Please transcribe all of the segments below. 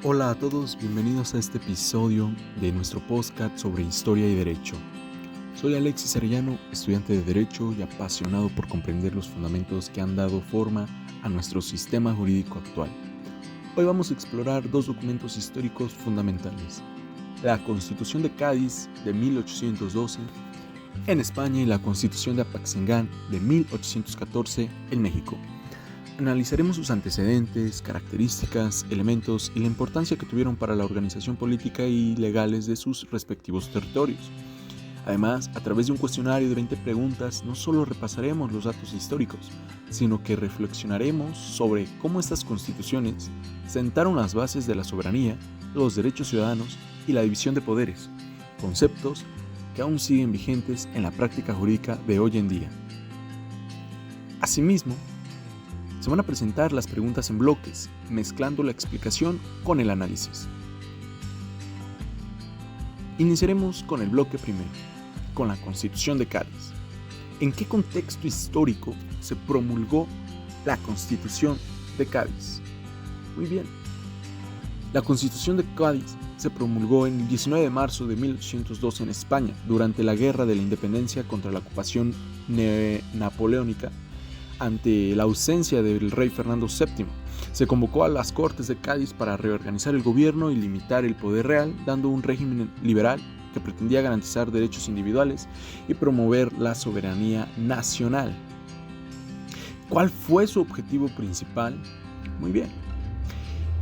Hola a todos, bienvenidos a este episodio de nuestro podcast sobre historia y derecho. Soy Alexis Arellano, estudiante de Derecho y apasionado por comprender los fundamentos que han dado forma a nuestro sistema jurídico actual. Hoy vamos a explorar dos documentos históricos fundamentales: la Constitución de Cádiz de 1812 en España y la Constitución de Apaxingán de 1814 en México. Analizaremos sus antecedentes, características, elementos y la importancia que tuvieron para la organización política y legales de sus respectivos territorios. Además, a través de un cuestionario de 20 preguntas, no solo repasaremos los datos históricos, sino que reflexionaremos sobre cómo estas constituciones sentaron las bases de la soberanía, los derechos ciudadanos y la división de poderes, conceptos que aún siguen vigentes en la práctica jurídica de hoy en día. Asimismo, se van a presentar las preguntas en bloques, mezclando la explicación con el análisis. Iniciaremos con el bloque primero, con la Constitución de Cádiz. ¿En qué contexto histórico se promulgó la Constitución de Cádiz? Muy bien. La Constitución de Cádiz se promulgó el 19 de marzo de 1812 en España, durante la Guerra de la Independencia contra la ocupación napoleónica. Ante la ausencia del rey Fernando VII, se convocó a las Cortes de Cádiz para reorganizar el gobierno y limitar el poder real, dando un régimen liberal que pretendía garantizar derechos individuales y promover la soberanía nacional. ¿Cuál fue su objetivo principal? Muy bien.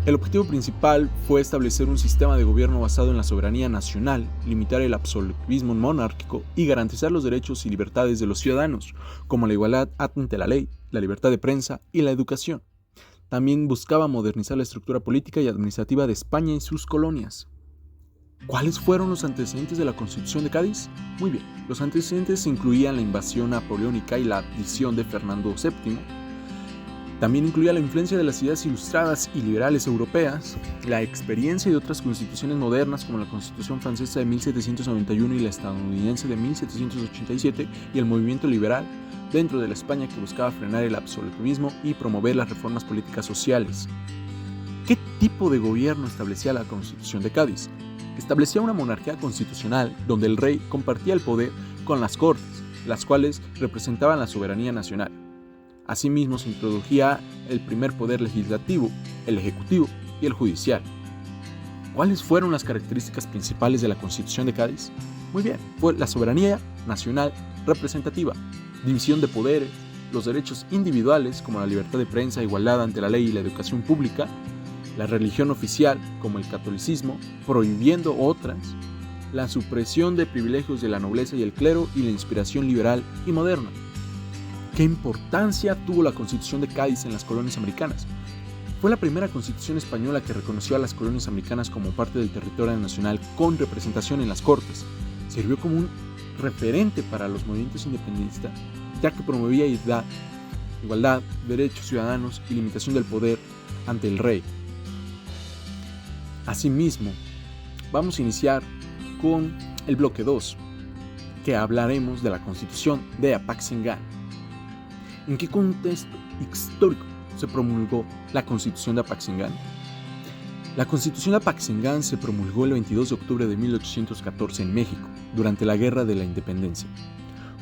El objetivo principal fue establecer un sistema de gobierno basado en la soberanía nacional, limitar el absolutismo monárquico y garantizar los derechos y libertades de los ciudadanos, como la igualdad ante la ley, la libertad de prensa y la educación. También buscaba modernizar la estructura política y administrativa de España y sus colonias. ¿Cuáles fueron los antecedentes de la Constitución de Cádiz? Muy bien, los antecedentes incluían la invasión napoleónica y la adición de Fernando VII. También incluía la influencia de las ideas ilustradas y liberales europeas, la experiencia de otras constituciones modernas como la Constitución francesa de 1791 y la estadounidense de 1787 y el movimiento liberal dentro de la España que buscaba frenar el absolutismo y promover las reformas políticas sociales. ¿Qué tipo de gobierno establecía la Constitución de Cádiz? Establecía una monarquía constitucional donde el rey compartía el poder con las Cortes, las cuales representaban la soberanía nacional. Asimismo, se introducía el primer poder legislativo, el ejecutivo y el judicial. ¿Cuáles fueron las características principales de la Constitución de Cádiz? Muy bien, fue la soberanía nacional representativa, división de poderes, los derechos individuales como la libertad de prensa, igualdad ante la ley y la educación pública, la religión oficial como el catolicismo, prohibiendo otras, la supresión de privilegios de la nobleza y el clero y la inspiración liberal y moderna. ¿Qué importancia tuvo la Constitución de Cádiz en las colonias americanas? Fue la primera constitución española que reconoció a las colonias americanas como parte del territorio nacional con representación en las Cortes. Sirvió como un referente para los movimientos independentistas, ya que promovía igualdad, derechos ciudadanos y limitación del poder ante el rey. Asimismo, vamos a iniciar con el bloque 2, que hablaremos de la Constitución de Apaxingán. ¿En qué contexto histórico se promulgó la Constitución de Apaxingán? La Constitución de Apaxingán se promulgó el 22 de octubre de 1814 en México, durante la Guerra de la Independencia.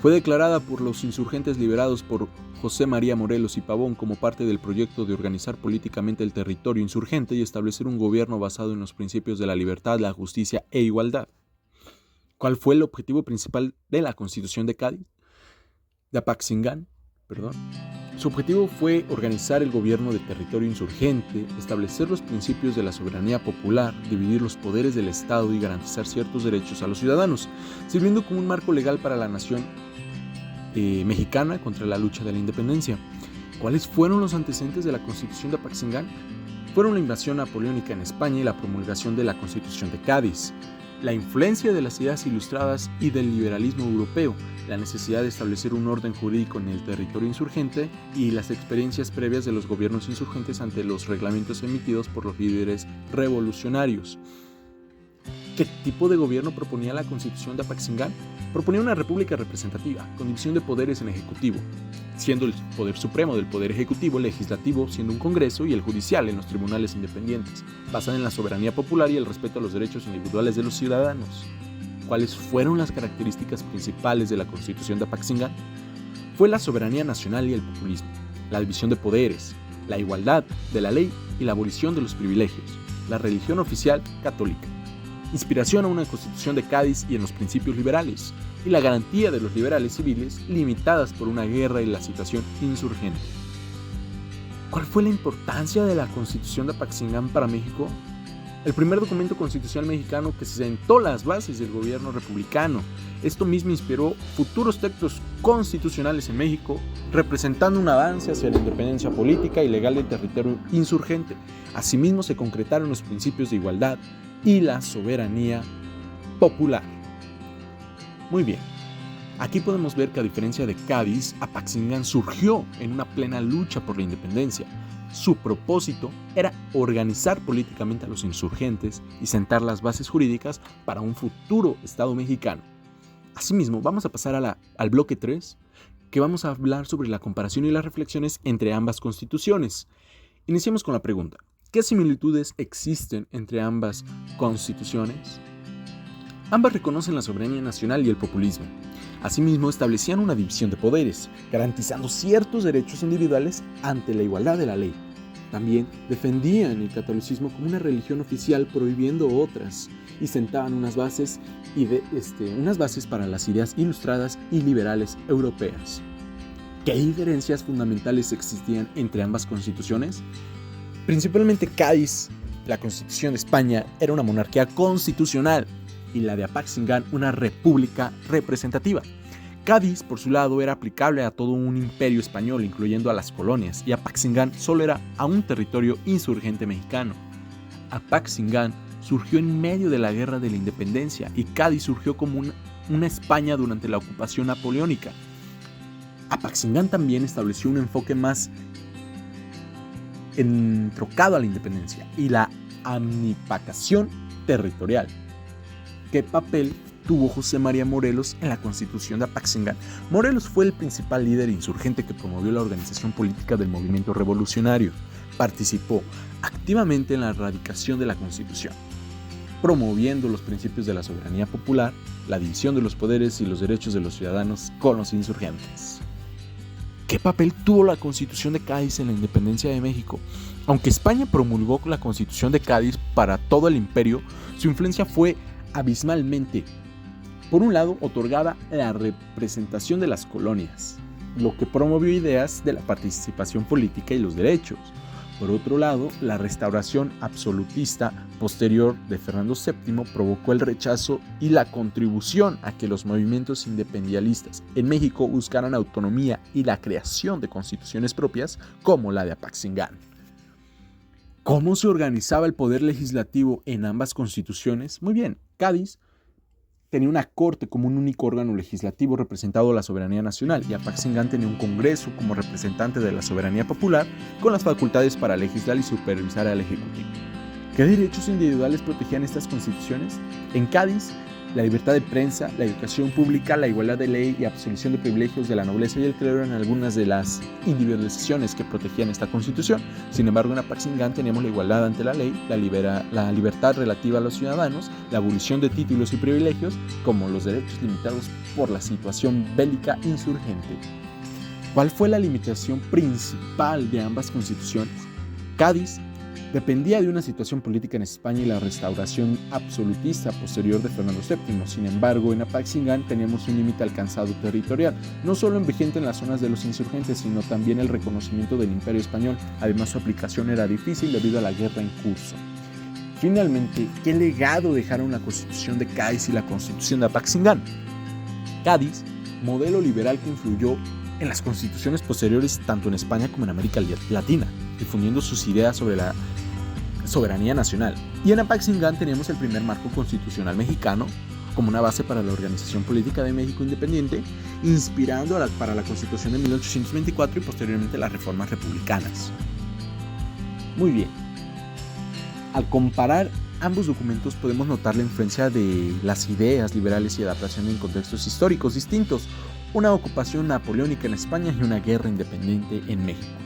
Fue declarada por los insurgentes liderados por José María Morelos y Pavón como parte del proyecto de organizar políticamente el territorio insurgente y establecer un gobierno basado en los principios de la libertad, la justicia e igualdad. ¿Cuál fue el objetivo principal de la Constitución de Cádiz? De Apaxingán. Su objetivo fue organizar el gobierno de territorio insurgente, establecer los principios de la soberanía popular, dividir los poderes del Estado y garantizar ciertos derechos a los ciudadanos, sirviendo como un marco legal para la nación mexicana contra la lucha de la independencia. ¿Cuáles fueron los antecedentes de la Constitución de Apaxingán? Fueron la invasión napoleónica en España y la promulgación de la Constitución de Cádiz, la influencia de las ideas ilustradas y del liberalismo europeo, la necesidad de establecer un orden jurídico en el territorio insurgente y las experiencias previas de los gobiernos insurgentes ante los reglamentos emitidos por los líderes revolucionarios. ¿Qué tipo de gobierno proponía la Constitución de Apaxingán? Proponía una república representativa, con división de poderes en el Ejecutivo, siendo el poder supremo del poder ejecutivo, el legislativo siendo un congreso y el judicial en los tribunales independientes, basada en la soberanía popular y el respeto a los derechos individuales de los ciudadanos. ¿Cuáles fueron las características principales de la Constitución de Apaxingán? Fue la soberanía nacional y el populismo, la división de poderes, la igualdad de la ley y la abolición de los privilegios, la religión oficial católica, inspiración a una constitución de Cádiz y en los principios liberales, y la garantía de los liberales civiles limitadas por una guerra y la situación insurgente. ¿Cuál fue la importancia de la Constitución de Apaxingán para México? El primer documento constitucional mexicano que sentó las bases del gobierno republicano. Esto mismo inspiró futuros textos constitucionales en México, representando un avance hacia la independencia política y legal del territorio insurgente. Asimismo, se concretaron los principios de igualdad y la soberanía popular. Muy bien, aquí podemos ver que a diferencia de Cádiz, Apaxingán surgió en una plena lucha por la independencia. Su propósito era organizar políticamente a los insurgentes y sentar las bases jurídicas para un futuro Estado mexicano. Asimismo, vamos a pasar al bloque 3, que vamos a hablar sobre la comparación y las reflexiones entre ambas constituciones. Iniciemos con la pregunta: ¿qué similitudes existen entre ambas constituciones? Ambas reconocen la soberanía nacional y el populismo. Asimismo, establecían una división de poderes, garantizando ciertos derechos individuales ante la igualdad de la ley. También defendían el catolicismo como una religión oficial, prohibiendo otras, y sentaban unas bases para las ideas ilustradas y liberales europeas. ¿Qué diferencias fundamentales existían entre ambas constituciones? Principalmente Cádiz, la Constitución de España, era una monarquía constitucional, y la de Apaxingán una república representativa. Cádiz, por su lado, era aplicable a todo un imperio español, incluyendo a las colonias, y Apaxingán solo era a un territorio insurgente mexicano. Apaxingán surgió en medio de la Guerra de la Independencia y Cádiz surgió como una España durante la ocupación napoleónica. Apaxingán también estableció un enfoque más entrocado a la independencia y la amnipacación territorial. ¿Qué papel tuvo José María Morelos en la Constitución de Apaxingán? Morelos fue el principal líder insurgente que promovió la organización política del movimiento revolucionario. Participó activamente en la erradicación de la Constitución, promoviendo los principios de la soberanía popular, la división de los poderes y los derechos de los ciudadanos con los insurgentes. ¿Qué papel tuvo la Constitución de Cádiz en la independencia de México? Aunque España promulgó la Constitución de Cádiz para todo el imperio, su influencia fue abismalmente. Por un lado, otorgaba la representación de las colonias, lo que promovió ideas de la participación política y los derechos. Por otro lado, la restauración absolutista posterior de Fernando VII provocó el rechazo y la contribución a que los movimientos independientistas en México buscaran autonomía y la creación de constituciones propias como la de Apaxingán. ¿Cómo se organizaba el poder legislativo en ambas constituciones? Muy bien, Cádiz tenía una corte como un único órgano legislativo representado la soberanía nacional y Apaxingán tenía un congreso como representante de la soberanía popular con las facultades para legislar y supervisar al ejecutivo. ¿Qué derechos individuales protegían estas constituciones? En Cádiz, la libertad de prensa, la educación pública, la igualdad de ley y absolución de privilegios de la nobleza y el clero eran algunas de las individualizaciones que protegían esta constitución. Sin embargo, en Apaxingán teníamos la igualdad ante la ley, la libertad relativa a los ciudadanos, la abolición de títulos y privilegios, como los derechos limitados por la situación bélica insurgente. ¿Cuál fue la limitación principal de ambas constituciones? Cádiz dependía de una situación política en España y la restauración absolutista posterior de Fernando VII. Sin embargo, en Apaxingán teníamos un límite alcanzado territorial, no solo vigente en las zonas de los insurgentes, sino también el reconocimiento del Imperio Español. Además, su aplicación era difícil debido a la guerra en curso. Finalmente, ¿qué legado dejaron la Constitución de Cádiz y la Constitución de Apaxingán? Cádiz, modelo liberal que influyó en las constituciones posteriores tanto en España como en América Latina, difundiendo sus ideas sobre la soberanía nacional. Y en Apaxingán teníamos el primer marco constitucional mexicano como una base para la organización política de México independiente, inspirando para la Constitución de 1824 y posteriormente las reformas republicanas. Muy bien. Al comparar ambos documentos podemos notar la influencia de las ideas liberales y adaptación en contextos históricos distintos. una ocupación napoleónica en España y una guerra independiente en México.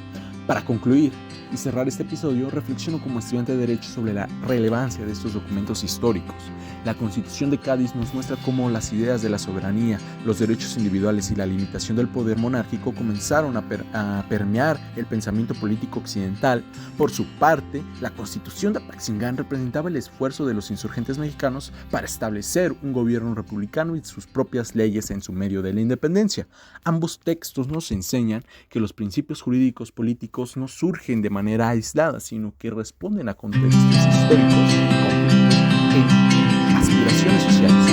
Para concluir y cerrar este episodio, reflexiono como estudiante de Derecho sobre la relevancia de estos documentos históricos. La Constitución de Cádiz nos muestra cómo las ideas de la soberanía, los derechos individuales y la limitación del poder monárquico comenzaron a permear el pensamiento político occidental. Por su parte, la Constitución de Apaxingán representaba el esfuerzo de los insurgentes mexicanos para establecer un gobierno republicano y sus propias leyes en su medio de la independencia. Ambos textos nos enseñan que los principios jurídicos políticos no surgen de manera aislada, sino que responden a contextos históricos y aspiraciones sociales.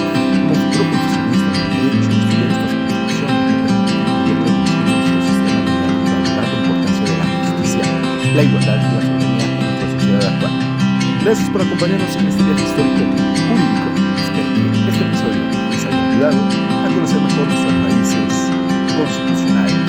Como futuro profesionista en el derecho, estudiar estas constituciones me permitió introducir nuestro sistema legal y valorar la importancia de la justicia, la igualdad y la soberanía en nuestra sociedad actual. Gracias por acompañarnos en este viaje histórico jurídico. Espero que este episodio les haya ayudado a conocer mejor nuestras raíces constitucionales.